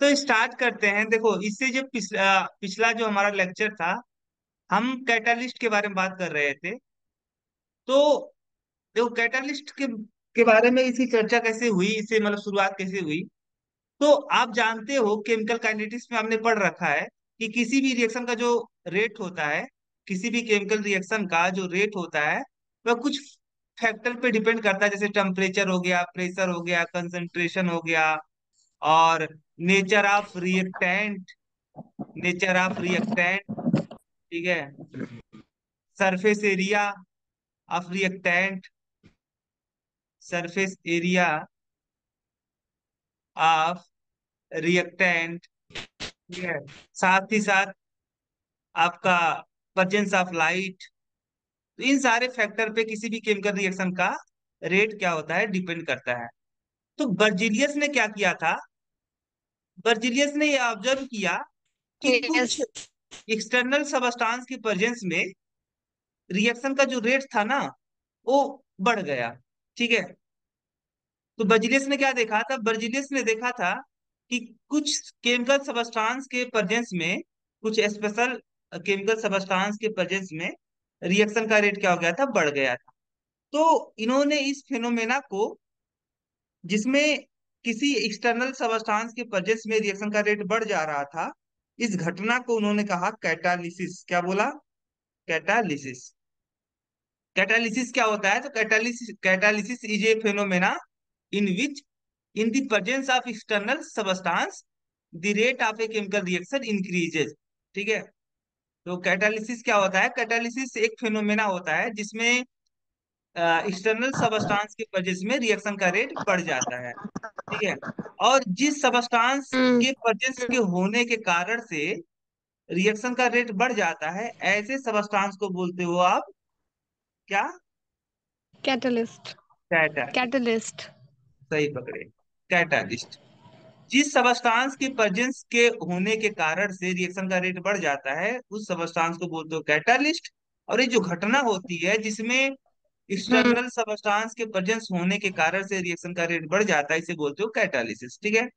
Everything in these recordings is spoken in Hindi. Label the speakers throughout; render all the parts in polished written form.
Speaker 1: तो स्टार्ट करते हैं। देखो, इससे जो पिछला जो हमारा लेक्चर था, हम कैटालिस्ट के बारे में बात कर रहे थे। तो देखो, कैटालिस्ट के बारे में इसकी चर्चा कैसे हुई, इससे मतलब शुरुआत कैसे हुई। तो आप जानते हो, केमिकल काइनेटिक्स में हमने पढ़ रखा है कि किसी भी रिएक्शन का जो रेट होता है, किसी भी केमिकल रिएक्शन का जो रेट होता है, वह कुछ फैक्टर पे डिपेंड करता है। जैसे टेम्परेचर हो गया, प्रेशर हो गया, कंसंट्रेशन हो गया, और nature of reactant, nature of reactant, ठीक है, surface area of reactant, surface area of reactant, ठीक है, साथ ही साथ आपका प्रेजेंस ऑफ लाइट। तो इन सारे फैक्टर पे किसी भी केमिकल रिएक्शन का रेट क्या होता है, डिपेंड करता है। तो बर्जीलियस ने क्या किया था, बर्जीलियस ने ये ऑब्जर्व किया कि
Speaker 2: यस।
Speaker 1: कुछ एक्सटर्नल सबस्टांस की प्रेजेंस में रिएक्शन का जो रेट था ना, वो बढ़ गया। ठीक है। तो बर्जीलियस ने क्या देखा था, बर्जीलियस ने देखा था कि कुछ केमिकल सबस्टांस के प्रेजेंस में, कुछ स्पेशल केमिकल सबस्टांस के प्रेजेंस में रिएक्शन का रेट क्या हो गया था, बढ़ गया था। तो इन्होंने इस फिनोमेना को, जिसमें किसी एक्सटर्नल सबस्टांस के प्रेजेंस में रिएक्शन का रेट बढ़ जा रहा था, इस घटना को उन्होंने कहा कैटालिसिस। क्या बोला? कैटालिसिस। कैटालिसिस क्या होता है? तो catalysis, catalysis is a phenomena in which, in the presence of external substance, the rate of a chemical reaction increases. ठीक है। तो कैटालिसिस क्या होता है? कैटालिसिस एक फेनोमेना होता है जिसमें एक्सटर्नल सबस्टांस के प्रेजेंस में रिएक्शन का रेट बढ़ जाता है। ठीक है। और जिस सबस्टांस
Speaker 2: हम्म।
Speaker 1: के प्रेजेंस के होने के कारण से रिएक्शन का रेट बढ़ जाता है, ऐसे सबस्टांस को बोलते हो आप क्या?
Speaker 2: कैटलिस्ट।
Speaker 1: कैटालिस्ट।
Speaker 2: कैटलिस्ट।
Speaker 1: सही पकड़े, कैटालिस्ट। जिस सबस्टांस के प्रेजेंस के होने के कारण से रिएक्शन का रेट बढ़ जाता है, उस सबस्टांस को बोलते हो कैटालिस्ट। और ये जो घटना होती है जिसमें
Speaker 2: हम्म।
Speaker 1: एक्सटर्नल सबस्टांस के प्रेजेंस होने के कारण से रिएक्शन का रेट बढ़ जाता है, इसे बोलते हो कैटालिसिस। ठीक है।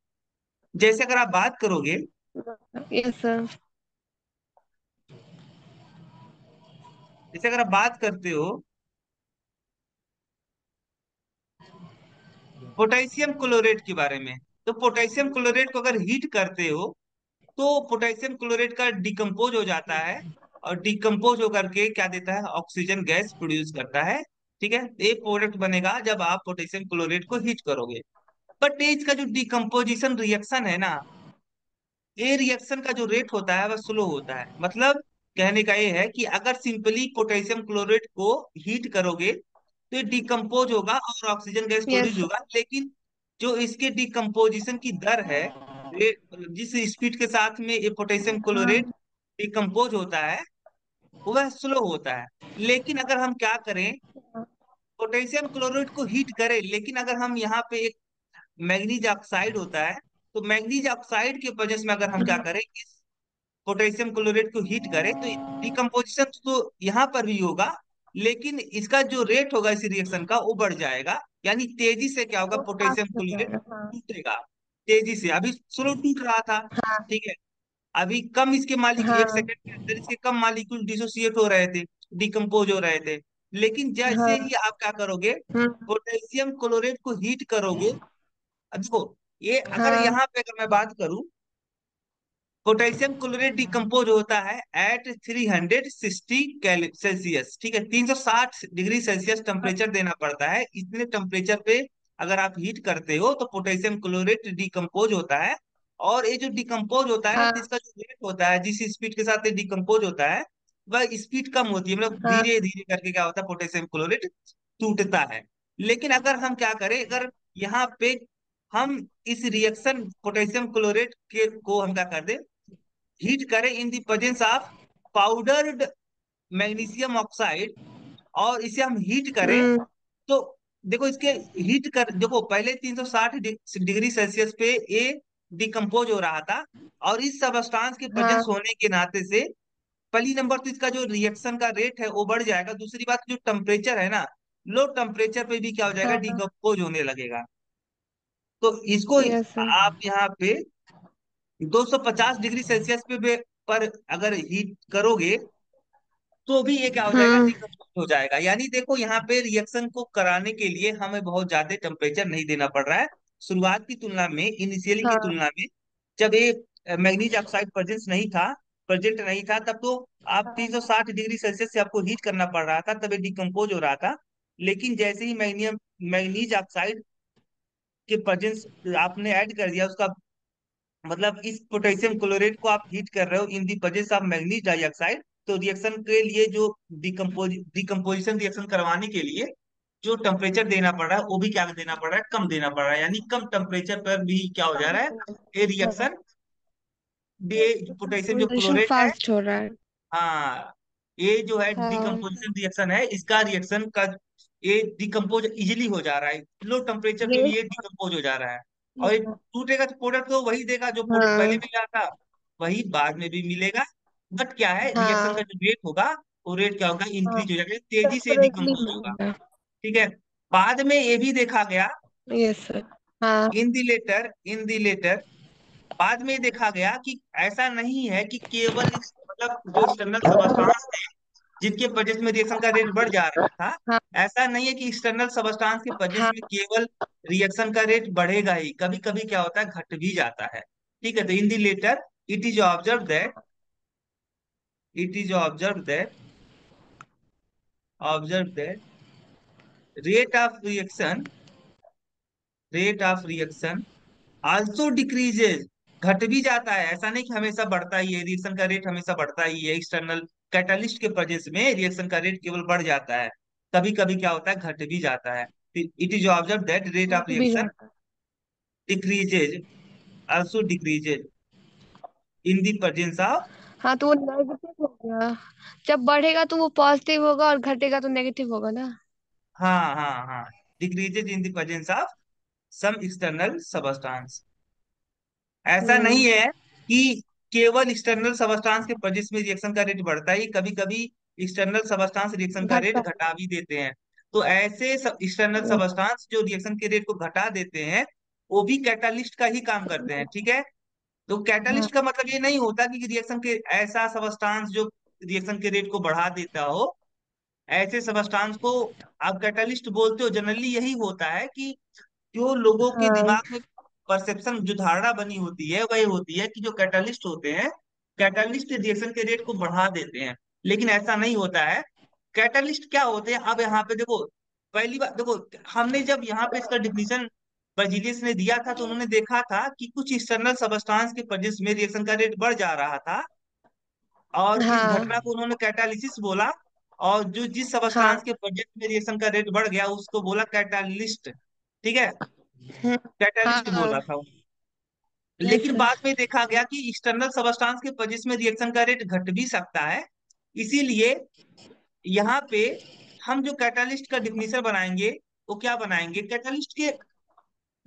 Speaker 1: जैसे अगर आप बात करोगे,
Speaker 2: यस सर।
Speaker 1: जैसे अगर आप बात करते हो पोटेशियम क्लोरेट के बारे में, तो पोटेशियम क्लोरेट को अगर हीट करते हो, तो पोटेशियम क्लोरेट का डिकम्पोज हो जाता है, और डिकम्पोज होकर के क्या देता है, ऑक्सीजन गैस प्रोड्यूस करता है। ठीक है। तो ये प्रोडक्ट बनेगा जब आप पोटेशियम क्लोरेट को हीट करोगे। बट ये इसका जो डिकम्पोजिशन रिएक्शन है ना, ये रिएक्शन का जो रेट होता है वह स्लो होता है। मतलब कहने का ये है कि अगर सिंपली पोटेशियम क्लोरेट को हीट करोगे तो ये डिकम्पोज होगा और ऑक्सीजन गैस
Speaker 2: यस
Speaker 1: प्रोड्यूस होगा, लेकिन जो इसके डिकम्पोजिशन की दर है, जिस स्पीड के साथ में ये पोटेशियम क्लोरेट
Speaker 2: हाँ।
Speaker 1: डिकम्पोज होता है, वह स्लो होता है। लेकिन अगर हम क्या करें, पोटेशियम क्लोराइड को हीट करें, लेकिन अगर हम यहाँ पे एक मैग्नीज ऑक्साइड होता है, तो मैग्नीज ऑक्साइड के वजह में अगर हम क्या करें, इस पोटेशियम क्लोराइड को हीट करें, तो डिकम्पोजिशन तो यहाँ पर भी होगा, लेकिन इसका जो रेट होगा इस रिएक्शन का, वो बढ़ जाएगा। यानी तेजी से क्या होगा,
Speaker 2: वो
Speaker 1: पोटेशियम
Speaker 2: फास्ट हो
Speaker 1: क्लोराइड
Speaker 2: जाएगा। हाँ।
Speaker 1: टूटेगा तेजी से। अभी स्लो टूट रहा था।
Speaker 2: हाँ।
Speaker 1: ठीक है। अभी कम इसके मालिक, एक
Speaker 2: हाँ।
Speaker 1: सेकंड के अंदर इसके कम मालिक्यूल डिसोसिएट हो रहे थे, डिकम्पोज हो रहे थे। लेकिन जैसे
Speaker 2: हाँ।
Speaker 1: ही आप क्या करोगे,
Speaker 2: हम्म।
Speaker 1: पोटेशियम क्लोराइड को हीट करोगे, अब देखो, ये अगर
Speaker 2: हाँ।
Speaker 1: यहाँ पे अगर मैं बात करूं, पोटेशियम क्लोराइड डिकम्पोज होता है एट 360 सेल्सियस। ठीक है, 360 डिग्री सेल्सियस टेम्परेचर देना पड़ता है। इतने टेम्परेचर पे अगर आप हीट करते हो तो पोटेशियम क्लोराइड डिकम्पोज होता है। और ये जो डिकम्पोज होता है ना,
Speaker 2: हाँ।
Speaker 1: तो इसका जो रेट होता है, जिस स्पीड के साथ ये डिकम्पोज होता है, वह स्पीड कम होती है। मतलब
Speaker 2: हाँ।
Speaker 1: धीरे धीरे करके क्या होता है, पोटेशियम क्लोराइड टूटता है। लेकिन अगर हम क्या करें, अगर यहाँ पे हम इस रिएक्शन पोटेशियम क्लोराइड के को हम क्या कर दें, हीट करें in the presence of powdered magnesium oxide, और इसे हम हीट करें,
Speaker 2: हम्म।
Speaker 1: तो देखो इसके हीट कर, देखो पहले 360 डिग्री सेल्सियस पे ये डिकम्पोज हो रहा था, और इस सबस्टांस के प्रेजेंस
Speaker 2: हाँ।
Speaker 1: होने के नाते से पहली नंबर तो इसका जो रिएक्शन का रेट है वो बढ़ जाएगा। दूसरी बात, जो टेम्परेचर है ना, लो टेम्परेचर पे भी क्या हो जाएगा,
Speaker 2: हाँ।
Speaker 1: डिकम्पोज होने लगेगा। तो इसको
Speaker 2: यस सर।
Speaker 1: आप यहाँ पे 250 डिग्री सेल्सियस पर अगर हीट करोगे तो भी ये क्या हो जाएगा,
Speaker 2: हाँ
Speaker 1: डिकम्पोज हो जाएगा। यानी देखो यहाँ पे रिएक्शन को कराने के लिए हमें बहुत ज्यादा टेम्परेचर नहीं देना पड़ रहा है। शुरुआत की तुलना में, इनिशियली की
Speaker 2: हाँ
Speaker 1: तुलना में, जब ये मैग्नीज ऑक्साइड प्रेजेंट नहीं था, तब तो आप 360 डिग्री सेल्सियस से आपको हीट करना पड़ रहा था, तब ये डिकम्पोज हो रहा था। लेकिन जैसे ही मैग्नीज ऑक्साइड के प्रेजेंस आपने ऐड कर दिया, उसका मतलब इस पोटेशियम क्लोरेट को आप हीट कर रहे हो in the presence of manganese dioxide, तो रिएक्शन के लिए जो डिकम्पोजिशन रिएक्शन करवाने के लिए जो टेम्परेचर देना पड़ रहा है, वो भी क्या देना पड़ रहा है, कम देना पड़ रहा है। यानी कम टेम्परेचर पर भी क्या हो जा रहा है, ये रिएक्शन, पोटेशियम जो
Speaker 2: रिएक्शन
Speaker 1: क्लोरेट है,
Speaker 2: फास्ट हो रहा है।
Speaker 1: हाँ, ये जो है
Speaker 2: हाँ
Speaker 1: डिकम्पोजिशन रिएक्शन है, इसका रिएक्शन का ये डिकम्पोज इजिली हो जा रहा है, लो टेम्परेचर पे
Speaker 2: ये
Speaker 1: भी ये डिकम्पोज हो जा रहा है। और ये टूटेगा तो प्रोडक्ट तो वही देगा जो प्रोडक्ट पहले
Speaker 2: हाँ
Speaker 1: मिला था, वही बाद में भी मिलेगा। बट क्या है, रिएक्शन का
Speaker 2: हाँ
Speaker 1: जो रेट होगा, वो रेट क्या होगा,
Speaker 2: हाँ
Speaker 1: इंक्रीज हो जाएगा, तेजी से
Speaker 2: सेपरेटली
Speaker 1: डिकम्पोज होगा।
Speaker 2: मिलेगा।
Speaker 1: ठीक है। बाद में ये भी देखा गया,
Speaker 2: यस सर। हाँ
Speaker 1: इन दी लेटर बाद में देखा गया कि ऐसा नहीं है कि केवल इस मतलब जो एक्सटर्नल सबस्टांस थे जिनके वजह में रिएक्शन का रेट बढ़ जा रहा था,
Speaker 2: हाँ
Speaker 1: ऐसा नहीं है कि एक्सटर्नल सबस्टांस के वजह
Speaker 2: हाँ
Speaker 1: में केवल रिएक्शन का रेट बढ़ेगा ही, कभी कभी क्या होता है, घट भी जाता है। ठीक है। तो in the latter it is observe that it is observe that rate of reaction rate of reaction also decreases, घट भी जाता है। ऐसा नहीं कि हमेशा बढ़ता ही है, रिएक्शन का रेट हमेशा बढ़ता ही है। एक्सटर्नल कैटलिस्ट के प्रेजेंस में रिएक्शन का रेट केवल बढ़ जाता है, कभी कभी क्या होता है, घट भी जाता है। It is observe that rate of
Speaker 2: वो भी
Speaker 1: रिएक्शन
Speaker 2: जाता है।
Speaker 1: Decreases also decreases in the presence of,
Speaker 2: हाँ तो वो नेगेटिव हो गया। जब बढ़ेगा तो वो पॉजिटिव होगा और घटेगा तो नेगेटिव होगा ना।
Speaker 1: हाँ हाँ हाँ, decreases in the presence of some external substance. ऐसा नहीं
Speaker 2: हम्म।
Speaker 1: है कि केवल एक्सटर्नल सबस्टांस के प्रेजेंस में रिएक्शन का रेट बढ़ता ही, कभी कभी एक्सटर्नल सबस्टांस रिएक्शन का रेट
Speaker 2: घटता है।
Speaker 1: घटा भी देते हैं। तो ऐसे एक्सटर्नल
Speaker 2: हम्म,
Speaker 1: सबस्टांस जो रिएक्शन के रेट को घटा देते हैं, वो भी कैटालिस्ट का ही काम करते हैं। ठीक है। तो
Speaker 2: हाँ
Speaker 1: कैटालिस्ट का मतलब ये नहीं होता कि रिएक्शन के ऐसा सबस्टांस जो रिएक्शन के रेट को बढ़ा देता हो, ऐसे सबस्टांस को आप कैटालिस्ट बोलते हो। जनरली यही होता है कि जो लोगों के
Speaker 2: हाँ
Speaker 1: दिमाग में परसेप्शन, जो धारणा बनी होती है, वही होती है कि जो कैटालिस्ट होते हैं, कैटालिस्ट रिएक्शन के रेट को बढ़ा देते हैं। लेकिन ऐसा नहीं होता है। कैटालिस्ट क्या होते हैं, अब यहाँ पे देखो, पहली बात देखो, हमने जब यहाँ पे इसका डिफिनीशन बर्जीलियस ने दिया था, तो उन्होंने देखा था कि कुछ एक्सटर्नल सबस्टांस के प्रेजेंस में रिएक्शन का रेट बढ़ जा रहा था, और इस
Speaker 2: हाँ
Speaker 1: घटना को उन्होंने कैटालिसिस बोला। और जो जिस सबस्टांस
Speaker 2: हाँ
Speaker 1: के प्रेजेंस में रिएक्शन का रेट बढ़ गया, उसको बोला कैटालिस्ट। ठीक है।
Speaker 2: हम्म,
Speaker 1: कैटालिस्ट बोला
Speaker 2: हाँ
Speaker 1: था।
Speaker 2: यस
Speaker 1: लेकिन
Speaker 2: सर।
Speaker 1: बाद में देखा गया कि एक्सटर्नल सबस्टांस के वजह में रिएक्शन का रेट घट भी सकता है। इसीलिए यहाँ पे हम जो कैटालिस्ट का डिफिनीशन बनाएंगे, वो क्या बनाएंगे, कैटालिस्ट के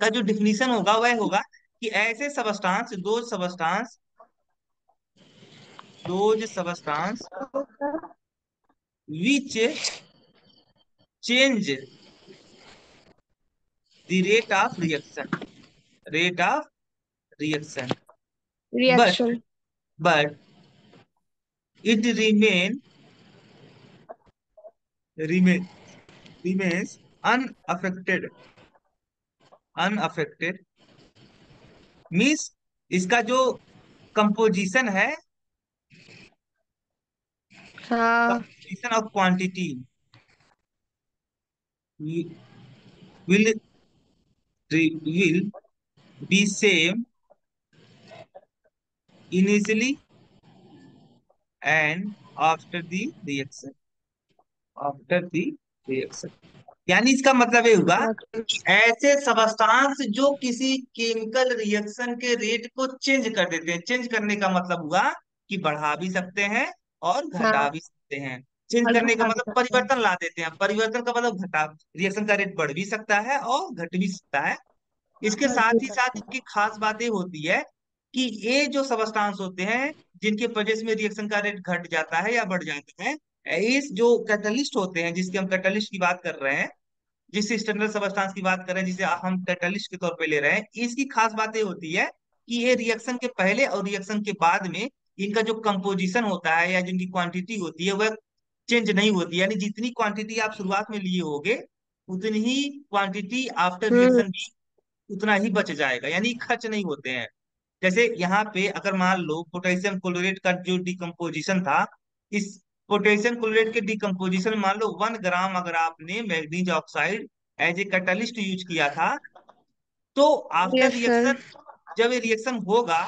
Speaker 1: का जो डिफिनीशन होगा वह होगा कि ऐसे substance which change the rate of reaction but
Speaker 2: reaction.
Speaker 1: But it remain remains unaffected unaffected means इसका जो कंपोजिशन है,
Speaker 2: हाँ
Speaker 1: composition of quantity will will be same initially and after the reaction after the reaction. यानी इसका मतलब ये हुआ कि ऐसे सबस्टांस जो किसी केमिकल रिएक्शन के रेट को चेंज कर देते हैं, चेंज करने का मतलब हुआ कि बढ़ा भी सकते हैं और घटा
Speaker 2: हाँ
Speaker 1: भी सकते हैं। चेंज
Speaker 2: और
Speaker 1: करने का
Speaker 2: घटा भी
Speaker 1: मतलब
Speaker 2: सकते हैं।
Speaker 1: परिवर्तन ला देते हैं, परिवर्तन का मतलब घटा, रिएक्शन का रेट बढ़ भी सकता है और घट भी सकता है। इसके
Speaker 2: घट भी
Speaker 1: साथ ही साथ
Speaker 2: सकते हैं।
Speaker 1: इनकी खास बातें होती है कि ये जो सबस्टांस होते हैं जिनके वजह में रिएक्शन का रेट घट जाता है या बढ़ जाता है, इस जो कैटलिस्ट होते हैं, जिसके हम कैटलिस्ट की बात कर रहे हैं, जिस एक्सटर्नल सबस्टांस की बात कर रहे हैं, जिसे हम कैटलिस्ट के तौर पे ले रहे हैं, इसकी खास बातें होती है कि ये रिएक्शन के पहले और रिएक्शन के बाद में इनका जो कंपोजिशन होता है या जिनकी क्वांटिटी होती है वह चेंज नहीं होती, यानी जितनी क्वांटिटी आप शुरुआत में लिए होगे उतनी ही क्वांटिटी आफ्टर
Speaker 2: हम्म।
Speaker 1: रिएक्शन भी उतना ही बच जाएगा, यानी खर्च नहीं होते हैं। जैसे यहाँ पे अगर मान लो पोटेशियम क्लोरेट का जो डिकम्पोजिशन था, इस पोटेशियम क्लोरेट के डिकम्पोजिशन मान लो 1 ग्राम अगर आपने manganese oxide as a catalyst use किया था, तो आफ्टर
Speaker 2: यस सर।
Speaker 1: रिएक्शन जब ये रिएक्शन होगा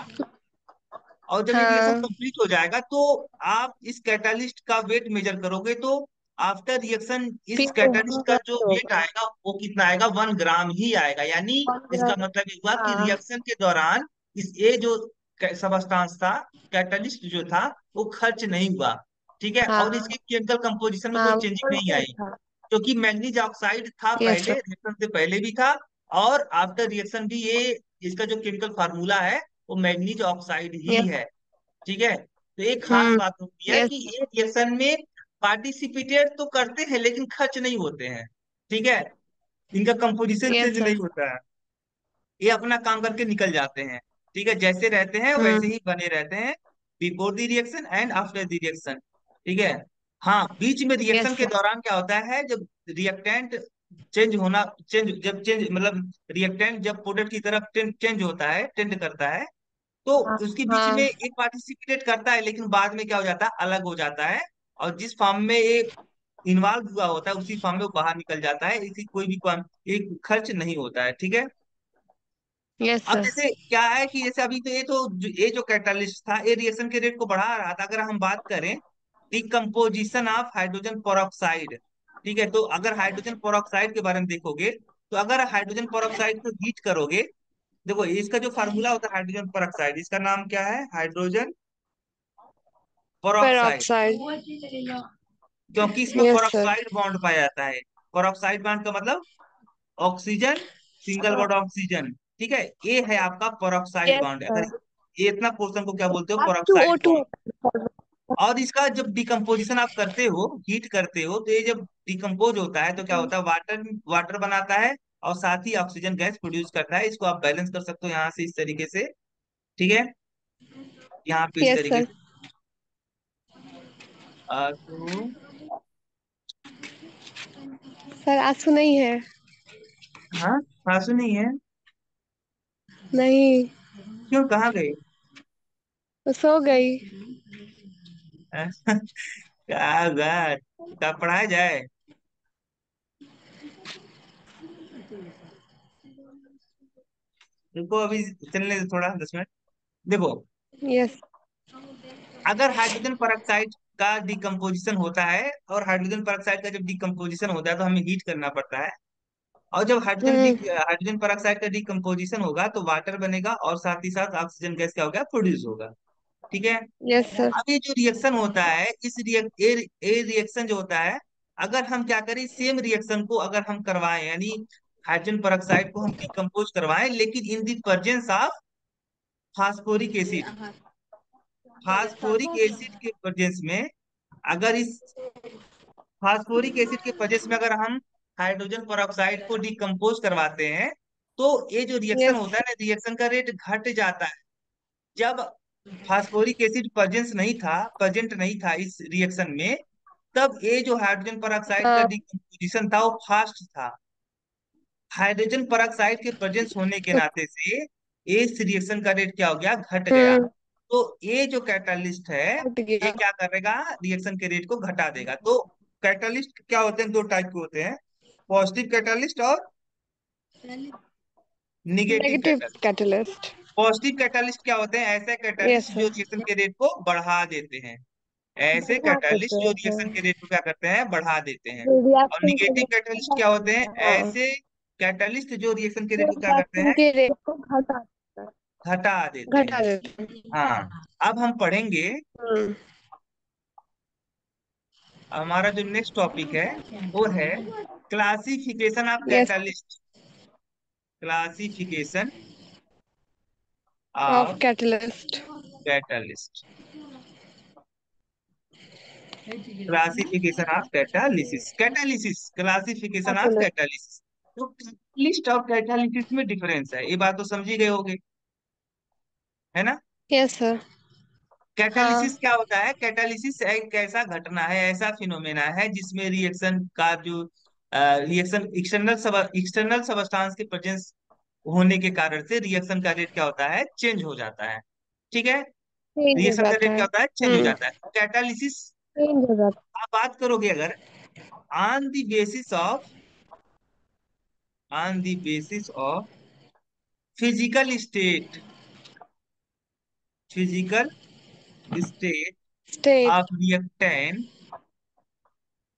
Speaker 1: और जब ये रिएक्शन
Speaker 2: हाँ।
Speaker 1: कंप्लीट हो जाएगा तो आप इस कैटालिस्ट का वेट मेजर करोगे, तो आफ्टर रिएक्शन इस
Speaker 2: फिर
Speaker 1: कैटालिस्ट का जो वेट
Speaker 2: होगा
Speaker 1: आएगा वो कितना आएगा, 1 ग्राम ही आएगा। यानी
Speaker 2: 1 ग्राम।
Speaker 1: इसका मतलब ये हुआ कि
Speaker 2: हाँ।
Speaker 1: रिएक्शन के दौरान इस ये जो सबस्टांस था, कैटालिस्ट जो था, वो खर्च नहीं हुआ। ठीक है, और
Speaker 2: हाँ।
Speaker 1: इसकी केमिकल कंपोजिशन में कोई
Speaker 2: हाँ
Speaker 1: चेंजिंग नहीं
Speaker 2: वो
Speaker 1: आई,
Speaker 2: था।
Speaker 1: क्योंकि मैग्नीज ऑक्साइड था
Speaker 2: यस
Speaker 1: पहले,
Speaker 2: सर।
Speaker 1: रिएक्शन से पहले भी था, और आफ्टर रिएक्शन भी ये इसका जो केमिकल फार्मूला है वो मैग्नीज ऑक्साइड ही
Speaker 2: यस।
Speaker 1: है। ठीक है, तो एक खास
Speaker 2: हम्म।
Speaker 1: बात होती है
Speaker 2: यस।
Speaker 1: कि ये रिएक्शन में पार्टिसिपेटेड तो करते हैं लेकिन खर्च नहीं होते हैं। ठीक है, इनका कंपोजिशन
Speaker 2: यस
Speaker 1: चेंज
Speaker 2: सर।
Speaker 1: नहीं होता है, ये अपना काम करके निकल जाते हैं। ठीक है, जैसे रहते हैं वैसे
Speaker 2: हम्म।
Speaker 1: ही बने रहते हैं, before the reaction and after the reaction. ठीक है, हाँ बीच में रिएक्शन
Speaker 2: यस
Speaker 1: के
Speaker 2: सर।
Speaker 1: दौरान क्या होता है, जब रिएक्टेंट चेंज होना, चेंज जब चेंज मतलब रिएक्टेंट जब प्रोडक्ट की तरफ चेंज होता है, टेंड करता है, तो
Speaker 2: हाँ।
Speaker 1: उसके बीच में
Speaker 2: हाँ।
Speaker 1: एक पार्टिसिपेट करता है लेकिन बाद में क्या हो जाता है, अलग हो जाता है, और जिस फॉर्म में एक इन्वॉल्व हुआ होता है उसी फॉर्म में वो बाहर निकल जाता है, इसी कोई भी एक खर्च नहीं होता है। ठीक है,
Speaker 2: यस
Speaker 1: अब
Speaker 2: सर।
Speaker 1: जैसे क्या है कि जैसे अभी तो ये जो कैटलिस्ट था ये रिएक्शन के रेट को बढ़ा रहा था। अगर हम बात करें डिकम्पोजिशन ऑफ हाइड्रोजन पेरोक्साइड, ठीक है, तो अगर हाइड्रोजन पेरोक्साइड के बारे में देखोगे, तो अगर हाइड्रोजन पेरोक्साइड को हीट करोगे, देखो इसका जो फार्मूला होता है हाइड्रोजन पेरोक्साइड, इसका नाम क्या है, हाइड्रोजन पेरोक्साइड,
Speaker 2: पेरोक्साइड।
Speaker 1: क्योंकि इसमें
Speaker 2: यस सर।
Speaker 1: पेरोक्साइड बॉन्ड पाया जाता है। पेरोक्साइड बॉन्ड का मतलब ऑक्सीजन, सिंगल बॉन्ड ऑक्सीजन। ठीक है, ये है आपका पेरोक्साइड
Speaker 2: यस
Speaker 1: बॉन्ड। अगर
Speaker 2: सर।
Speaker 1: ये इतना पोर्शन को क्या बोलते हो,
Speaker 2: अब two O
Speaker 1: peroxide
Speaker 2: two.
Speaker 1: Bond. और इसका जब डिकम्पोजिशन आप करते हो, हीट करते हो, तो ये जब डिकम्पोज होता है तो क्या होता है, वाटर वाटर बनाता है और साथ ही ऑक्सीजन गैस प्रोड्यूस करता है। इसको आप बैलेंस कर सकते हो यहाँ से इस तरीके से। ठीक है, यहाँ पे इस
Speaker 2: यस
Speaker 1: तरीके
Speaker 2: सर।
Speaker 1: से तो
Speaker 2: सर आंसू नहीं है।
Speaker 1: हाँ, आंसू नहीं है?
Speaker 2: नहीं।
Speaker 1: क्यों, कहाँ गए?
Speaker 2: वो सो गई।
Speaker 1: क्या हुआ, क्या पढ़ाया जाए? रुको अभी चलने दो थोड़ा, 10 मिनट। देखो,
Speaker 2: यस।
Speaker 1: अगर हाइड्रोजन पेरोक्साइड का डिकम्पोजिशन होता है, और हाइड्रोजन पेरोक्साइड का जब डिकम्पोजिशन होता है तो हमें हीट करना पड़ता है, और जब
Speaker 2: हम्म।
Speaker 1: हाइड्रोजन पेरोक्साइड का डिकम्पोजिशन होगा तो वाटर बनेगा और साथ ही साथ ऑक्सीजन गैस क्या होगा, प्रोड्यूस होगा। ठीक है,
Speaker 2: यस सर।
Speaker 1: अब ये जो रिएक्शन होता है, इस ए रिएक्शन जो होता है, अगर हम क्या करें, सेम रिएक्शन को अगर हम करवाएं, यानी हाइड्रोजन पेरोक्साइड को हम डिकम्पोज करवाएं लेकिन in the presence of phosphoric acid, phosphoric acid के प्रेजेंस में, अगर इस फास्फोरिक एसिड के प्रेजेंस में अगर हम हाइड्रोजन पेरोक्साइड को डिकम्पोज करवाते हैं, तो ये जो रिएक्शन
Speaker 2: यस।
Speaker 1: होता है ना, रिएक्शन का रेट घट जाता है। जब फास्फोरिक एसिड प्रेजेंट नहीं था इस रिएक्शन में, तब ये जो हाइड्रोजन पेरोक्साइड का
Speaker 2: हाँ।
Speaker 1: डिकम्पोजिशन था वो फास्ट था। हाइड्रोजन पेरोक्साइड के प्रेजेंस होने के नाते से इस रिएक्शन का रेट क्या हो गया, घट गया।
Speaker 2: हम्म।
Speaker 1: तो ये जो कैटालिस्ट है
Speaker 2: हट
Speaker 1: ये
Speaker 2: गया।
Speaker 1: क्या करेगा, रिएक्शन के रेट को घटा देगा। तो कैटालिस्ट क्या होते हैं, 2 टाइप के होते हैं, पॉजिटिव कैटालिस्ट और negative
Speaker 2: negative
Speaker 1: catalyst.
Speaker 2: Catalyst.
Speaker 1: Positive catalyst क्या होते हैं, ऐसे
Speaker 2: यस
Speaker 1: कैटालिस्ट जो
Speaker 2: सर।
Speaker 1: रिएक्शन के रेट को बढ़ा देते हैं। ऐसे
Speaker 2: बढ़ा
Speaker 1: कैटालिस्ट
Speaker 2: देते
Speaker 1: जो
Speaker 2: हैं।
Speaker 1: रिएक्शन के रेट को क्या करते हैं, बढ़ा देते हैं। और
Speaker 2: रिएक्शन के
Speaker 1: निगेटिव कैटालिस्ट
Speaker 2: लिए।
Speaker 1: क्या होते हैं,
Speaker 2: हाँ।
Speaker 1: ऐसे कैटालिस्ट जो रिएक्शन के
Speaker 2: जो
Speaker 1: रेट को क्या करते
Speaker 2: रिएक्शन
Speaker 1: हैं,
Speaker 2: के रेट को घटा देता है।
Speaker 1: घटा देते
Speaker 2: घटा
Speaker 1: हैं।
Speaker 2: देते हैं।
Speaker 1: हाँ, अब हम पढ़ेंगे,
Speaker 2: हम्म।
Speaker 1: हमारा जो नेक्स्ट टॉपिक है वो है classification of
Speaker 2: yes.
Speaker 1: Catalyst, classification
Speaker 2: of
Speaker 1: of
Speaker 2: catalyst.
Speaker 1: Catalyst, classification of catalysis, catalysis classification of
Speaker 2: catalyst.
Speaker 1: Catalysis. तो कैटलिस्ट और कैटालिसिस में डिफरेंस है, ये बात तो समझ ही गए होगे। है ना।
Speaker 2: Yes sir. हाँ।
Speaker 1: कैटालिसिस क्या होता है? कैटालिसिस एक ऐसा घटना है, ऐसा फिनोमेना है जिसमें रिएक्शन का जो रिएक्शन एक्सटर्नल सबस्टांस के प्रेजेंस होने के कारण से रिएक्शन का रेट क्या होता है? चेंज हो जाता है। ठीक है।
Speaker 2: चेंज हो
Speaker 1: रिएक्शन का
Speaker 2: जाता
Speaker 1: रेट क्या
Speaker 2: है।
Speaker 1: होता है? चेंज हो जाता है। तो कैटालिसिस
Speaker 2: चेंज हो जाता
Speaker 1: आप बात करोगे अगर on the basis of on the basis of physical state physical state
Speaker 2: है। State.
Speaker 1: Of reactant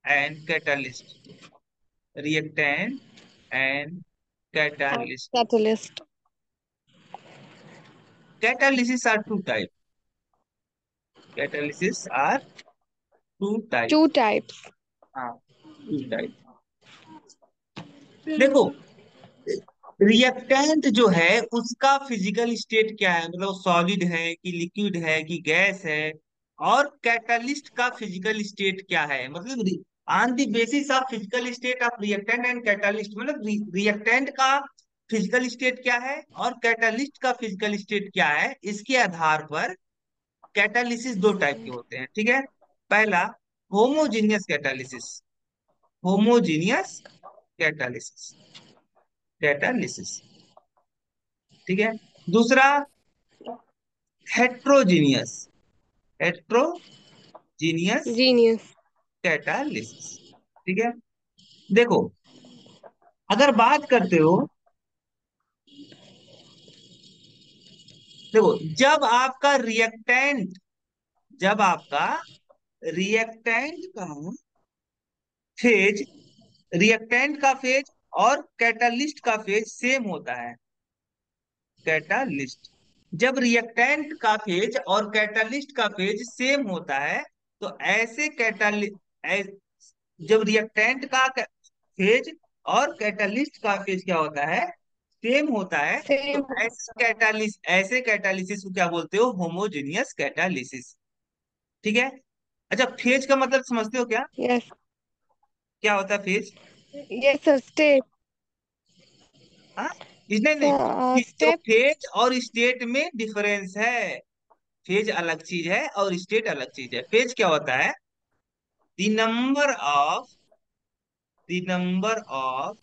Speaker 1: and catalyst reactant and catalyst.
Speaker 2: Catalyst.
Speaker 1: Catalysis are two type. Catalysis are two type.
Speaker 2: Two types.
Speaker 1: हाँ, two type. देखो, रिएक्टेंट जो है उसका फिजिकल स्टेट क्या है, मतलब सॉलिड है कि लिक्विड है कि गैस है। और कैटलिस्ट का फिजिकल स्टेट क्या है, मतलब on the basis of physical state of reactant and catalyst, मतलब रिएक्टेंट का फिजिकल स्टेट क्या है और कैटलिस्ट का फिजिकल स्टेट क्या है, इसके आधार पर कैटालिसिस दो टाइप के होते हैं। ठीक है। पहला, homogeneous catalysis. Homogeneous catalysis. Catalysis. ठीक है। दूसरा, हेट्रोजीनियस। Heterogeneous
Speaker 2: genius.
Speaker 1: कैटालिसिस। ठीक है। देखो, अगर बात करते हो, देखो जब आपका रिएक्टेंट का फेज रिएक्टेंट का फेज और कैटालिस्ट का फेज सेम होता है। कैटालिस्ट, जब रिएक्टेंट का फेज और कैटालिस्ट का फेज सेम होता है तो ऐसे जब रिएक्टेंट का फेज और कैटालिस्ट का फेज क्या होता है? सेम होता है।
Speaker 2: सेम।
Speaker 1: तो ऐसे कैटालिसिस को क्या बोलते हो? Homogeneous catalysis. ठीक है। अच्छा, फेज का मतलब समझते हो क्या?
Speaker 2: यस।
Speaker 1: क्या होता है फेज?
Speaker 2: Yes sir. स्टेट।
Speaker 1: हाँ, नहीं नहीं, जो
Speaker 2: स्टेप।
Speaker 1: फेज और स्टेट में डिफरेंस है। फेज अलग चीज है और स्टेट अलग चीज है। फेज क्या होता है? The number of the number of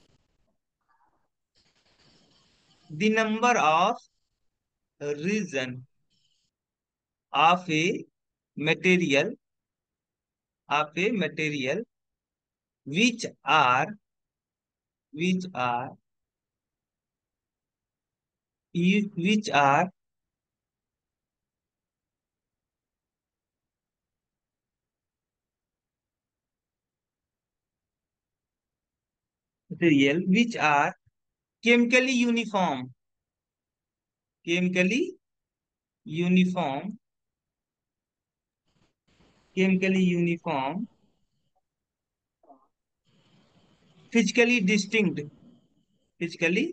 Speaker 1: the number of region of a material which are which are which are material which are chemically uniform chemically uniform chemically uniform physically distinct physically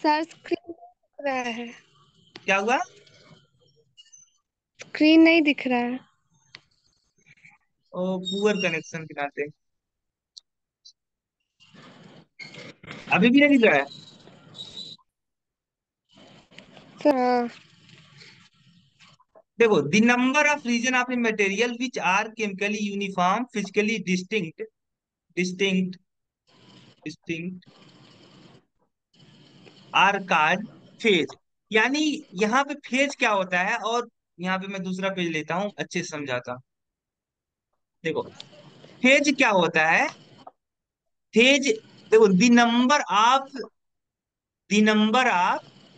Speaker 2: sir screen दिख रहा है।
Speaker 1: क्या हुआ?
Speaker 2: स्क्रीन नहीं दिख रहा है।
Speaker 1: पुअर कनेक्शन के नाते अभी भी नहीं दिख रहा है।
Speaker 2: सर हाँ।
Speaker 1: देखो, the number of region of a material which are chemically uniform physically distinct distinct are called phase. यानी यहाँ पे फेज क्या होता है, और यहाँ पे मैं दूसरा पेज लेता हूँ, अच्छे से समझाता हूँ। देखो, फेज क्या होता है? फेज, देखो, the number of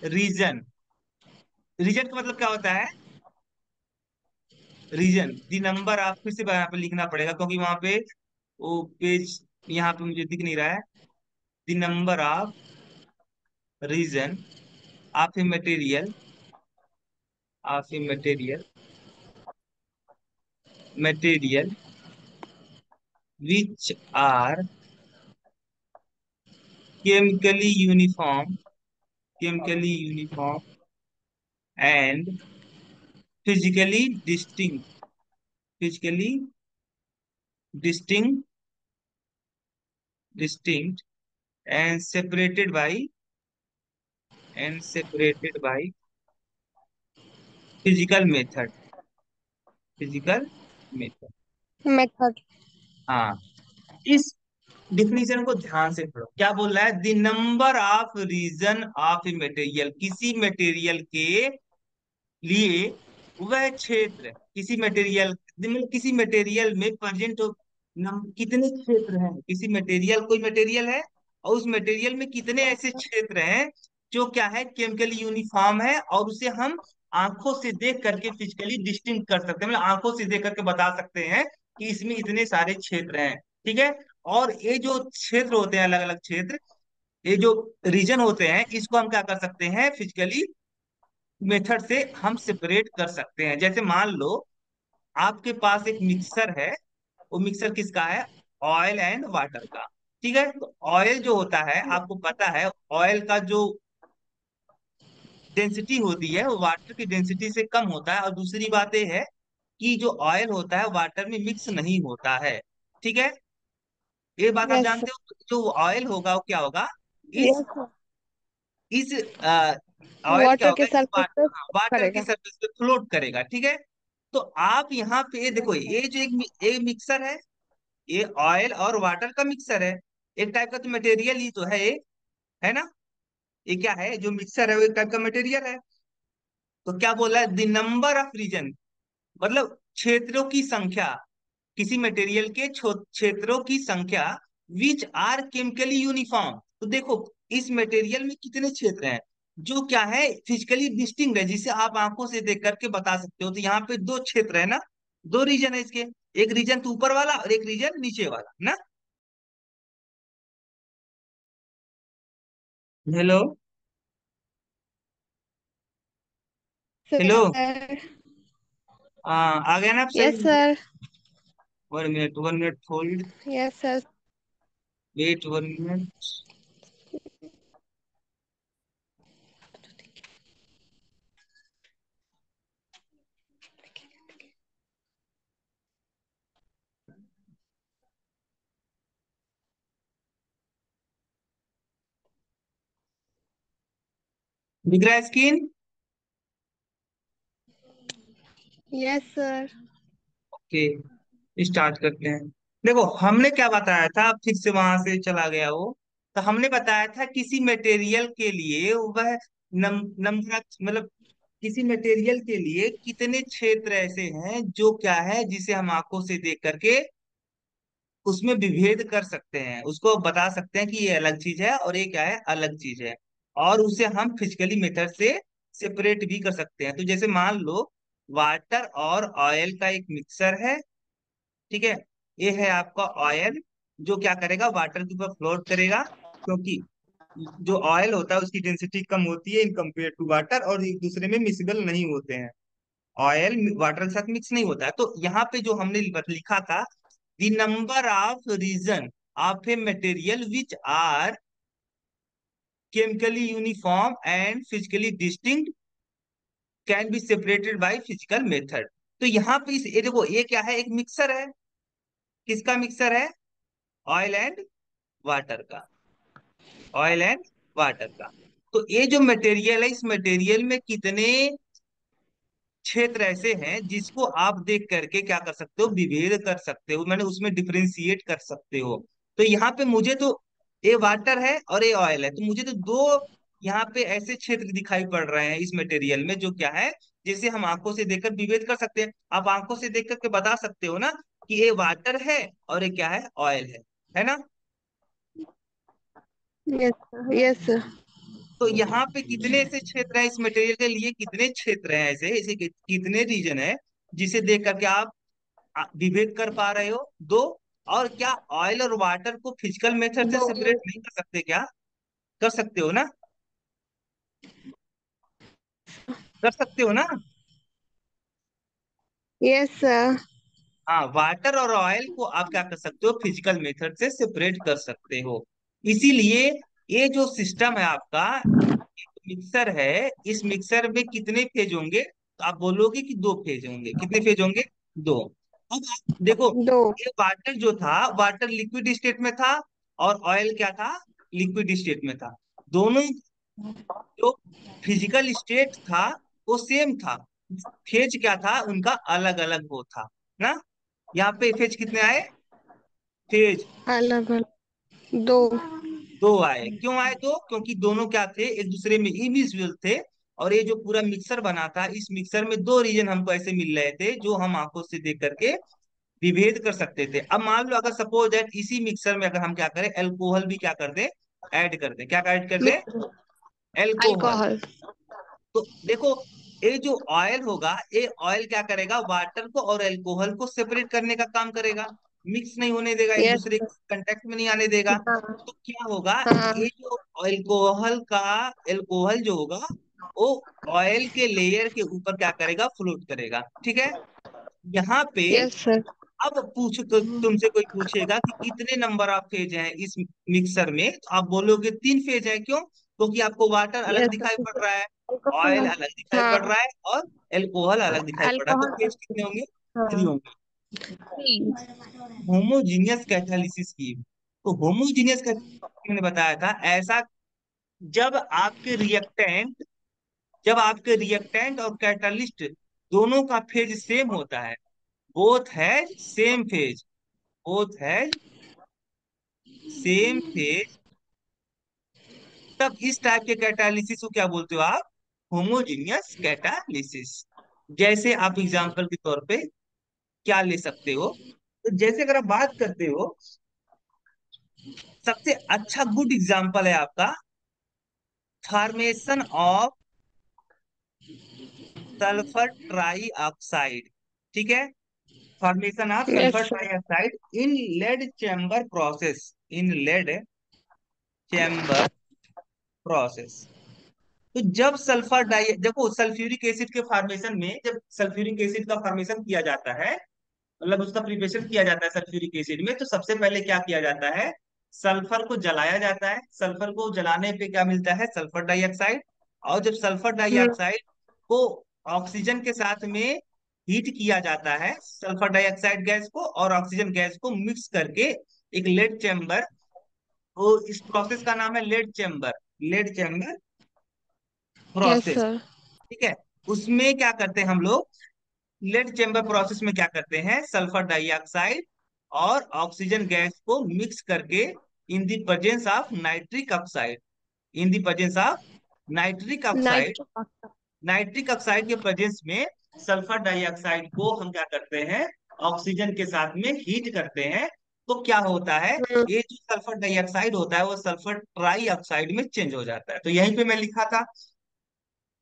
Speaker 1: region. Region का मतलब क्या होता है? रीजन, द नंबर ऑफ, फिर से यहाँ पे लिखना पड़ेगा क्योंकि वहां पे वो पेज यहाँ पे मुझे दिख नहीं रहा है। The number of region of a material which are chemically uniform chemically uniform and physically distinct physically distinct distinct and separated by physical method, physical method.
Speaker 2: Method.
Speaker 1: हाँ, इस डिफिनीशन को ध्यान से पढ़ो, क्या बोल रहा है, the number of region of a material, किसी मटेरियल के लिए वह क्षेत्र, किसी मटेरियल, मतलब किसी मटेरियल में प्रेजेंट कितने क्षेत्र हैं, किसी मटेरियल, कोई मटेरियल है और उस मटेरियल में कितने ऐसे क्षेत्र हैं जो क्या है, केमिकली यूनिफॉर्म है, और उसे हम आंखों से देख करके फिजिकली डिस्टिंग कर सकते हैं, मतलब आंखों से देख करके बता सकते हैं कि इसमें इतने सारे क्षेत्र हैं। ठीक है। और ये जो क्षेत्र होते हैं, अलग अलग क्षेत्र, ये जो रीजन होते हैं, इसको हम क्या कर सकते हैं, फिजिकली मेथड से हम सेपरेट कर सकते हैं। जैसे मान लो आपके पास एक मिक्सर है, वो मिक्सर किसका है, ऑयल एंड वाटर का। ठीक है। तो ऑयल जो होता है, आपको पता है, ऑयल का जो डेंसिटी होती है वो वाटर की डेंसिटी से कम होता है, और दूसरी बात ये है कि जो ऑयल होता है वाटर में मिक्स नहीं होता है। ठीक है। ये बात आप
Speaker 2: यस
Speaker 1: जानते हो, जो ऑयल होगा वो क्या होगा, इस
Speaker 2: यस।
Speaker 1: इस ऑयल क्या
Speaker 2: वाटर
Speaker 1: होगा,
Speaker 2: के
Speaker 1: इस
Speaker 2: सरफेस पे
Speaker 1: वाटर की
Speaker 2: करेगा।
Speaker 1: सरफेस पे फ्लोट करेगा। ठीक है। तो आप यहाँ पे ये देखो, ये जो एक मिक्सर है, ये ऑयल और वाटर का मिक्सर है, एक टाइप का तो मटेरियल ही तो है ये, है ना। ये क्या है, जो मिक्सर है वो एक टाइप का मटेरियल है। तो क्या बोला है, द नंबर ऑफ रीजन, मतलब क्षेत्रों की संख्या, किसी मटेरियल के क्षेत्रों की संख्या विच आर केमिकली यूनिफॉर्म। तो देखो, इस मटेरियल में कितने क्षेत्र हैं जो क्या है, फिजिकली डिस्टिंक्ट है, जिसे आप आंखों से देख करके बता सकते हो। तो यहाँ पे दो क्षेत्र है ना, दो रीजन है इसके, एक रीजन तो ऊपर वाला और एक रीजन नीचे वाला ना। हेलो। हेलो।
Speaker 2: सर।
Speaker 1: आ गया ना आप सही।
Speaker 2: Yes sir.
Speaker 1: 1 minute, 1 minute hold.
Speaker 2: Yes sir.
Speaker 1: Wait 1 minute. दिख रहा है screen.
Speaker 2: Yes sir.
Speaker 1: Okay, start करते हैं। देखो, हमने क्या बताया था, फिर से वहां से चला गया वो। तो हमने बताया था किसी मटेरियल के लिए वह नंबर, मतलब किसी मटेरियल के लिए कितने क्षेत्र ऐसे हैं जो क्या है, जिसे हम आंखों से देख करके उसमें विभेद कर सकते हैं, उसको बता सकते हैं कि ये अलग चीज है और ये क्या है, अलग चीज है। और उसे हम फिजिकली मेथड से सेपरेट भी कर सकते हैं। तो जैसे मान लो वाटर और ऑयल का एक मिक्सर है। ठीक है। ये है आपका ऑयल, जो क्या करेगा, वाटर के ऊपर फ्लोट करेगा, क्योंकि जो ऑयल होता है उसकी डेंसिटी कम होती है इन कंपेयर टू वाटर, और एक दूसरे में मिक्सिबल नहीं होते हैं। ऑयल वाटर के साथ मिक्स नहीं होता है। तो यहाँ पे जो हमने लिखा था, the number of region of a material which are chemically uniform and physically distinct can be separated by physical method. तो यहाँ पे इस ये देखो, ये क्या है, एक मिक्सर है, किसका मिक्सर है, ऑयल एंड वाटर का, ऑयल एंड वाटर का। तो ये जो मटेरियल है, इस मटेरियल में कितने क्षेत्र ऐसे हैं जिसको आप देख करके क्या कर सकते हो, विभेद कर सकते हो, मैंने उसमें डिफरेंशिएट कर सकते हो। तो यहाँ पे मुझे तो ये वाटर है और ये ऑयल है, तो मुझे तो दो यहाँ पे ऐसे क्षेत्र दिखाई पड़ रहे हैं इस मटेरियल में, जो क्या है, जिसे हम आंखों से देखकर विभेद कर सकते हैं। आप आंखों से देख करके बता सकते हो ना कि ये वाटर है और ये क्या है, ऑयल है ना।
Speaker 2: Yes yes sir.
Speaker 1: तो यहाँ पे कितने ऐसे क्षेत्र हैं, इस मटेरियल के लिए कितने क्षेत्र हैं, ऐसे कितने रीजन है जिसे देख करके आप विभेद कर पा रहे हो, दो। और क्या ऑयल और वाटर को फिजिकल मेथड से
Speaker 2: दो।
Speaker 1: सेपरेट नहीं कर सकते क्या, कर सकते हो ना, कर सकते हो ना।
Speaker 2: Yes sir.
Speaker 1: हाँ, वाटर और ऑयल को आप क्या कर सकते हो, फिजिकल मेथड से सेपरेट कर सकते हो। इसीलिए ये जो सिस्टम है आपका, मिक्सर है, इस मिक्सर में कितने फेज होंगे, तो आप बोलोगे कि दो फेज होंगे, कितने फेज होंगे, दो। अब आप देखो,
Speaker 2: दो।
Speaker 1: ये वाटर जो था, वाटर लिक्विड स्टेट में था, और ऑयल क्या था, लिक्विड स्टेट में था। दोनों जो फिजिकल स्टेट था वो सेम था, फेज क्या था उनका, अलग अलग वो था ना। यहाँ पे फेज कितने आए, फेज
Speaker 2: अलग अलग दो।
Speaker 1: दो आए। क्यों आए दो, क्योंकि दोनों क्या थे, एक दूसरे में इनविजिबल थे। और ये जो पूरा मिक्सर बना था, इस मिक्सर में दो रीजन हमको ऐसे मिल रहे थे जो हम आंखों से देख करके विभेद कर सकते थे। अब मान लो अगर सपोज दैट इसी मिक्सर में अगर हम क्या करें, अल्कोहल भी क्या कर दें, ऐड कर दें, क्या ऐड कर दें,
Speaker 2: मिक्स
Speaker 1: एल्कोहल।
Speaker 2: अल्कोहल।
Speaker 1: तो देखो, ये जो ऑयल होगा, ये ऑयल क्या करेगा, वाटर को और अल्कोहल को सेपरेट करने का काम करेगा। मिक्स नहीं होने देगा, एक
Speaker 2: यस
Speaker 1: दूसरे के कांटेक्ट में नहीं आने देगा।
Speaker 2: हाँ।
Speaker 1: तो क्या होगा,
Speaker 2: हाँ।
Speaker 1: ये जो अल्कोहल जो होगा, वो ऑयल के लेयर के ऊपर क्या करेगा, फ्लोट करेगा। ठीक है। यहाँ पे
Speaker 2: यस सर।
Speaker 1: अब पूछ तो तुमसे कोई पूछेगा कि कितने नंबर ऑफ फेज हैं इस मिक्सर में, तो आप बोलोगे तीन फेज है। क्यों, क्योंकि आपको वाटर अलग
Speaker 2: यस
Speaker 1: दिखाई पड़
Speaker 2: सर।
Speaker 1: रहा है, ऑयल
Speaker 2: अल्कोहल।
Speaker 1: अलग दिखाई पड़
Speaker 2: हाँ।
Speaker 1: रहा है, और एल्कोहल अलग दिखाई पड़ रहा है। तो
Speaker 2: अल्कोहल
Speaker 1: फेज
Speaker 2: बस।
Speaker 1: कितने होंगे, थ्री
Speaker 2: हाँ।
Speaker 1: होंगे।
Speaker 2: ठीक।
Speaker 1: होमोजीनियस कैटालिसिस की, तो होमोजीनियस मैंने बताया था ऐसा, जब आपके रिएक्टेंट जब आपके रिएक्टेंट और कैटालिस्ट दोनों का फेज सेम होता है, both has same phase, both has same phase, तब इस टाइप के कैटालिसिस को क्या बोलते हो आप, होमोजीनियस कैटालिसिस। जैसे आप एग्जांपल के तौर पे क्या ले सकते हो, तो जैसे अगर आप बात करते हो, सबसे अच्छा गुड एग्जांपल है आपका formation of sulphur trioxide. ठीक है, formation of
Speaker 2: yes
Speaker 1: sulphur
Speaker 2: sir.
Speaker 1: Trioxide in lead chamber process, in lead chamber process. तो जब सल्फर डाई, देखो सल्फ्यूरिक एसिड के फॉर्मेशन में, जब सल्फ्यूरिक एसिड का फॉर्मेशन किया जाता है, मतलब उसका प्रिपरेशन किया जाता है सल्फ्यूरिक एसिड में, तो सबसे पहले क्या किया जाता है, सल्फर को जलाया जाता है। सल्फर को जलाने पे क्या मिलता है, सल्फर डाइऑक्साइड। और जब सल्फर
Speaker 2: हम्म।
Speaker 1: डाइऑक्साइड को ऑक्सीजन के साथ में हीट किया जाता है, सल्फर डाइऑक्साइड गैस को और ऑक्सीजन गैस को मिक्स करके एक लेड चेम्बर, वो इस प्रोसेस का नाम है lead chamber
Speaker 2: yes
Speaker 1: process.
Speaker 2: Sir.
Speaker 1: ठीक है। उसमें क्या करते हैं हम लोग, लेड चेम्बर प्रोसेस में क्या करते हैं, सल्फर डाइऑक्साइड और ऑक्सीजन गैस को मिक्स करके इन the presence of nitric oxide, in the presence of nitric oxide,
Speaker 2: nitro pasta.
Speaker 1: Nitric oxide के प्रेजेंस में सल्फर डाइऑक्साइड को हम क्या करते हैं, ऑक्सीजन के साथ में हीट करते हैं। तो क्या होता है,
Speaker 2: हम्म।
Speaker 1: ये जो सल्फर डाइऑक्साइड होता है वो सल्फर ट्राई ऑक्साइड में चेंज हो जाता है। तो यहीं पे मैं लिखा था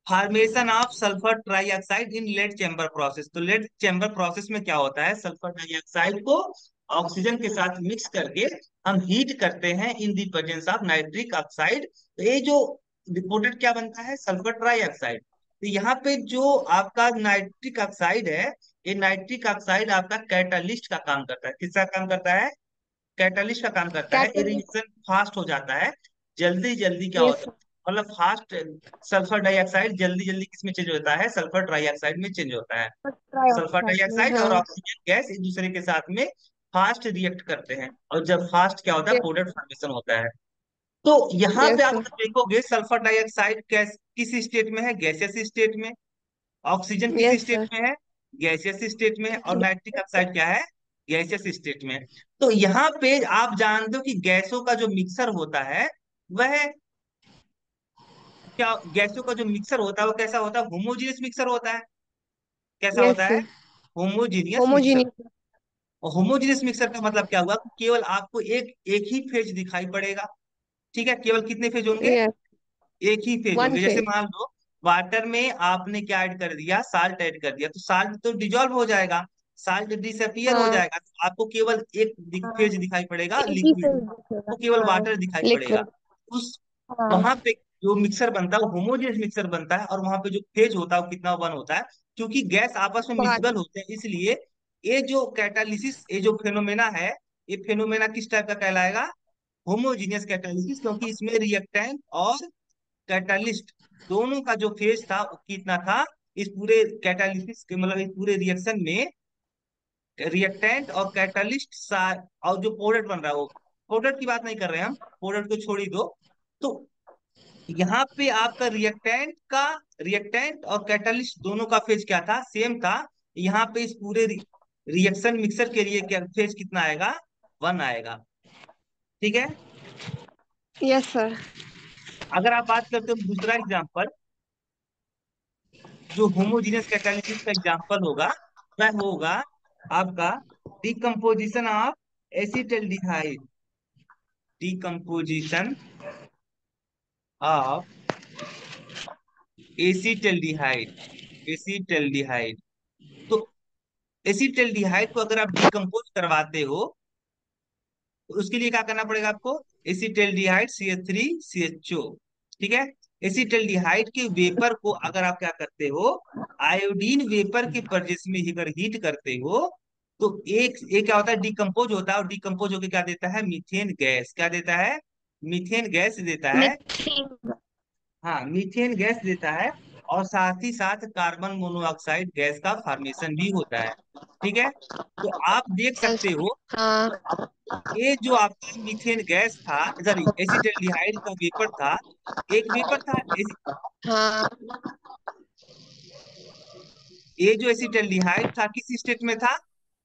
Speaker 1: formation of sulphur trioxide in lead chamber process. तो लेड चेम्बर प्रोसेस में क्या होता है, सल्फर डाइऑक्साइड को ऑक्सीजन के साथ मिक्स करके हम हीट करते हैं in the presence of nitric oxide. तो ये जो रिपोर्टेड क्या बनता है, सल्फर ट्राइऑक्साइड। तो यहाँ पे जो आपका नाइट्रिक ऑक्साइड है, ये नाइट्रिक ऑक्साइड आपका कैटालिस्ट का काम करता है। किसका काम करता है, कैटलिस्ट का काम करता है। ये
Speaker 2: कैटलिस्ट।
Speaker 1: रिएक्शन फास्ट हो जाता है, जल्दी जल्दी क्या
Speaker 2: यस
Speaker 1: होता है, मतलब फास्ट। सल्फर डाइऑक्साइड जल्दी जल्दी किस में चेंज होता है, सल्फर ट्राइऑक्साइड में चेंज होता है।
Speaker 2: सर।
Speaker 1: सल्फर
Speaker 2: ट्राइऑक्साइड में
Speaker 1: डाइऑक्साइड और
Speaker 2: हाँ।
Speaker 1: ऑक्सीजन गैस एक दूसरे के साथ में फास्ट रिएक्ट करते हैं, और जब फास्ट क्या होता है,
Speaker 2: यस।
Speaker 1: प्रोडक्ट फॉर्मेशन होता है। तो यहाँ पे
Speaker 2: यस
Speaker 1: आप
Speaker 2: सर।
Speaker 1: अगर देखोगे सल्फर डाइऑक्साइड गैस किस स्टेट में है, गैसियस स्टेट में। ऑक्सीजन किस
Speaker 2: यस
Speaker 1: स्टेट
Speaker 2: सर।
Speaker 1: में है, गैसियस स्टेट में। और नाइट्रिक ऑक्साइड क्या है, गैसियस स्टेट में। तो यहाँ पे आप जानते हो कि गैसों का जो मिक्सर होता है वह क्या, गैसों का जो मिक्सर होता है वो कैसा होता है, होमोजीनियस मिक्सर होता है। कैसा
Speaker 2: यस
Speaker 1: होता है,
Speaker 2: सर।
Speaker 1: Homogeneous mixer.
Speaker 2: होमोजीनियस।
Speaker 1: और होमोजीनियस मिक्सर का मतलब क्या हुआ, कि केवल आपको एक एक ही फेज दिखाई पड़ेगा। ठीक है, केवल कितने फेज होंगे,
Speaker 2: यस।
Speaker 1: एक ही फेज
Speaker 2: वन
Speaker 1: होंगे। जैसे
Speaker 2: फेज।
Speaker 1: मान लो वाटर में आपने क्या ऐड कर दिया, साल्ट ऐड कर दिया, तो साल्ट तो डिजॉल्व हो जाएगा, साल्ट डिसअपियर हो
Speaker 2: हाँ।
Speaker 1: जाएगा, तो आपको केवल एक
Speaker 2: हाँ।
Speaker 1: फेज दिखाई पड़ेगा,
Speaker 2: एक ही
Speaker 1: लिक्विड।
Speaker 2: फेज दिखेगा
Speaker 1: तो केवल
Speaker 2: हाँ।
Speaker 1: वाटर दिखाई पड़ेगा।
Speaker 2: लिक्विड।
Speaker 1: उस वहां
Speaker 2: हाँ।
Speaker 1: पे जो मिक्सर बनता है वो होमोजेनियस मिक्सर बनता है, और वहां पे जो फेज होता है वो कितना वन होता है, क्योंकि गैस आपस में
Speaker 2: वन।
Speaker 1: मिसिबल होते हैं। इसलिए ये जो कैटालिसिस, ये जो फेनोमेना है, ये फेनोमेना किस टाइप का कहलाएगा, होमोजीनियस कैटालिसिस। क्योंकि इसमें रिएक्टेंट और कैटालिस्ट दोनों का जो फेज था वो कितना था, इस पूरे कैटालिसिस के मतलब इस पूरे रिएक्शन में रिएक्टेंट और कैटालिस्ट और जो प्रोडक्ट बन रहा है, वो प्रोडक्ट की बात नहीं कर रहे हैं हम, प्रोडक्ट को छोड़ ही दो। तो यहाँ पे आपका रिएक्टेंट और कैटलिस्ट दोनों का फेज क्या था, सेम था। यहाँ पे इस पूरे रिएक्शन मिक्सर के लिए क्या फेज कितना आएगा, 1 आएगा। ठीक है।
Speaker 2: Yes sir.
Speaker 1: अगर आप बात करते हो दूसरा एग्जांपल, जो होमोजीनियस कैटालिसिस का एग्जांपल होगा, वह होगा आपका decomposition of acetaldehyde. Decomposition of acetaldehyde. Acetaldehyde. तो एसिटल्डिहाइड को अगर आप डिकम्पोज करवाते हो, तो उसके लिए क्या करना पड़ेगा आपको, एसिटल्डिहाइड CH3CHO। ठीक है। एसिटल्डिहाइड के वेपर को अगर आप क्या करते हो, आयोडीन वेपर के परजेस में अगर हीट करते हो, तो एक क्या होता है, डिकम्पोज होता है, और डिकम्पोज होकर क्या देता है, मीथेन गैस। क्या देता है, मीथेन गैस देता है।
Speaker 2: मिथिंग।
Speaker 1: हाँ, मीथेन गैस देता है। और साथ ही साथ कार्बन मोनोऑक्साइड गैस का फॉर्मेशन भी होता है। ठीक है। तो आप देख
Speaker 2: यस।
Speaker 1: सकते हो,
Speaker 2: हाँ।
Speaker 1: ये जो आपका मीथेन गैस था, सॉरी एसिटल्डिहाइड का वेपर था, एक वेपर था।
Speaker 2: हाँ।
Speaker 1: ये जो एसिटल्डिहाइड था किस स्टेट में था,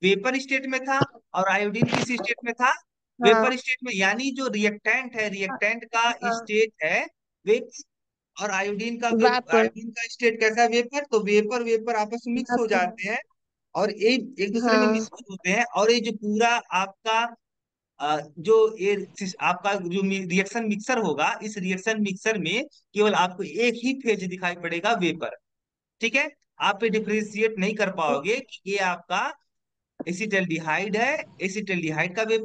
Speaker 1: वेपर स्टेट में था। और आयोडीन किस स्टेट में था,
Speaker 2: हाँ।
Speaker 1: वेपर स्टेट में। यानी जो रिएक्टेंट है, रिएक्टेंट का
Speaker 2: हाँ।
Speaker 1: स्टेट है वेपर, और आयोडीन का
Speaker 2: वैपर।
Speaker 1: आयोडीन का स्टेट कैसा है, वेपर। तो वेपर वेपर आपस में मिक्स हो
Speaker 2: वैपर।
Speaker 1: जाते हैं, और एक एक दूसरे में
Speaker 2: हाँ।
Speaker 1: मिक्स होते हैं। और ये जो पूरा आपका जो ये आपका जो रिएक्शन मिक्सर होगा, इस रिएक्शन मिक्सर में केवल आपको एक ही फेज दिखाई पड़ेगा, वेपर। ठीक है। आप ये डिफरेंशिएट नहीं कर पाओगे कि ये आपका एसिटल्डिहाइड है, एसिटल्डिहाइड का वेपर